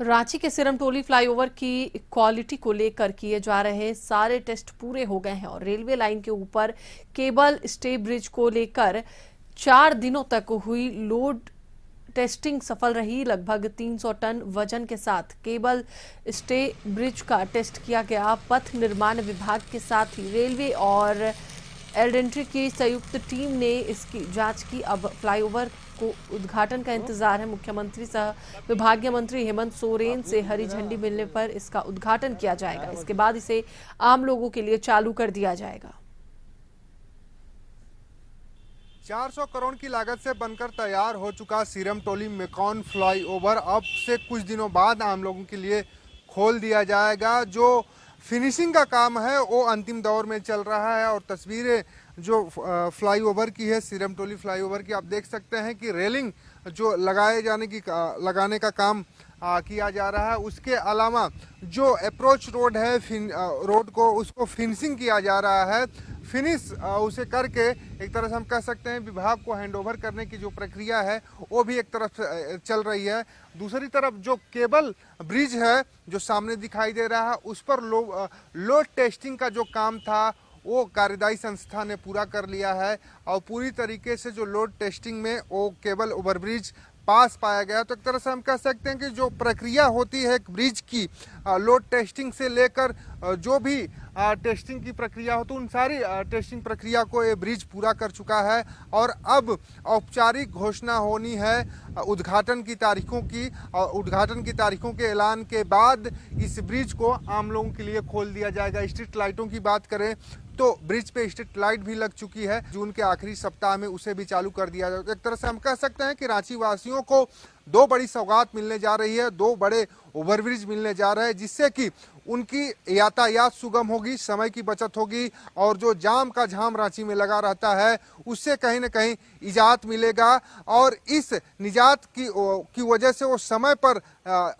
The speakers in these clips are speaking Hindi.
रांची के सिरमटोली फ्लाईओवर की क्वालिटी को लेकर किए जा रहे सारे टेस्ट पूरे हो गए हैं और रेलवे लाइन के ऊपर केबल स्टे ब्रिज को लेकर 4 दिनों तक हुई लोड टेस्टिंग सफल रही। लगभग 300 टन वजन के साथ केबल स्टे ब्रिज का टेस्ट किया गया। पथ निर्माण विभाग के साथ ही रेलवे और एलडेंट्री की संयुक्त टीम ने इसकी जांच की। अब फ्लाईओवर को उद्घाटन का इंतजार है। मुख्यमंत्री सह विभागीय मंत्री हेमंत सोरेन से हरी झंडी मिलने पर इसका उद्घाटन किया जाएगा। इसके बाद इसे आम लोगों के लिए चालू कर दिया जाएगा। 400 करोड़ की लागत से बनकर तैयार हो चुका सिरमटोली मेकॉन फ्लाईओवर अब से कुछ दिनों बाद आम लोगों के लिए खोल दिया जाएगा। जो फिनिशिंग का काम है वो अंतिम दौर में चल रहा है और तस्वीरें जो फ्लाईओवर की है, सिरमटोली फ्लाईओवर की, आप देख सकते हैं कि रेलिंग जो लगाने का काम किया जा रहा है। उसके अलावा जो अप्रोच रोड है रोड को उसको फिनिशिंग किया जा रहा है। फिनिश उसे करके एक तरह से हम कह सकते हैं विभाग को हैंडओवर करने की जो प्रक्रिया है वो भी एक तरफ चल रही है। दूसरी तरफ जो केबल ब्रिज है जो सामने दिखाई दे रहा है उस पर लोड टेस्टिंग का जो काम था वो कार्यदायी संस्था ने पूरा कर लिया है और पूरी तरीके से जो लोड टेस्टिंग में वो केबल ओवरब्रिज पास पाया गया। तो एक तरह से हम कह सकते हैं कि जो प्रक्रिया होती है एक ब्रिज की लोड टेस्टिंग से लेकर जो भी टेस्टिंग की प्रक्रिया हो तो उन सारी टेस्टिंग प्रक्रिया को ये ब्रिज पूरा कर चुका है और अब औपचारिक घोषणा होनी है उद्घाटन की तारीखों की। और उद्घाटन की तारीखों के ऐलान के बाद इस ब्रिज को आम लोगों के लिए खोल दिया जाएगा। स्ट्रीट लाइटों की बात करें तो ब्रिज पे स्ट्रीट लाइट भी लग चुकी है। जून के आखिरी सप्ताह में उसे भी चालू कर दिया जाए। एक तरह से हम कह सकते हैं कि रांची वासियों को दो बड़ी सौगात मिलने जा रही है, दो बड़े ओवरब्रिज मिलने जा रहे हैं जिससे कि उनकी यातायात सुगम होगी, समय की बचत होगी और जो जाम का झाम रांची में लगा रहता है उससे कहीं ना कहीं इजात मिलेगा और इस निजात की वजह से वो समय पर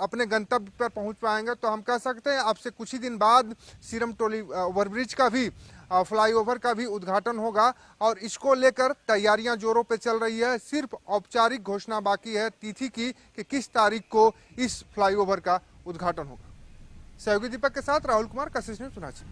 अपने गंतव्य पर पहुंच पाएंगे। तो हम कह सकते हैं अब से कुछ ही दिन बाद सिरमटोली ओवरब्रिज का भी फ्लाईओवर का भी उद्घाटन होगा और इसको लेकर तैयारियां जोरों पे चल रही है। सिर्फ औपचारिक घोषणा बाकी है तिथि की कि किस तारीख को इस फ्लाईओवर का उद्घाटन होगा। सहयोगी दीपक के साथ राहुल कुमार, कशिश न्यूज़, रांची।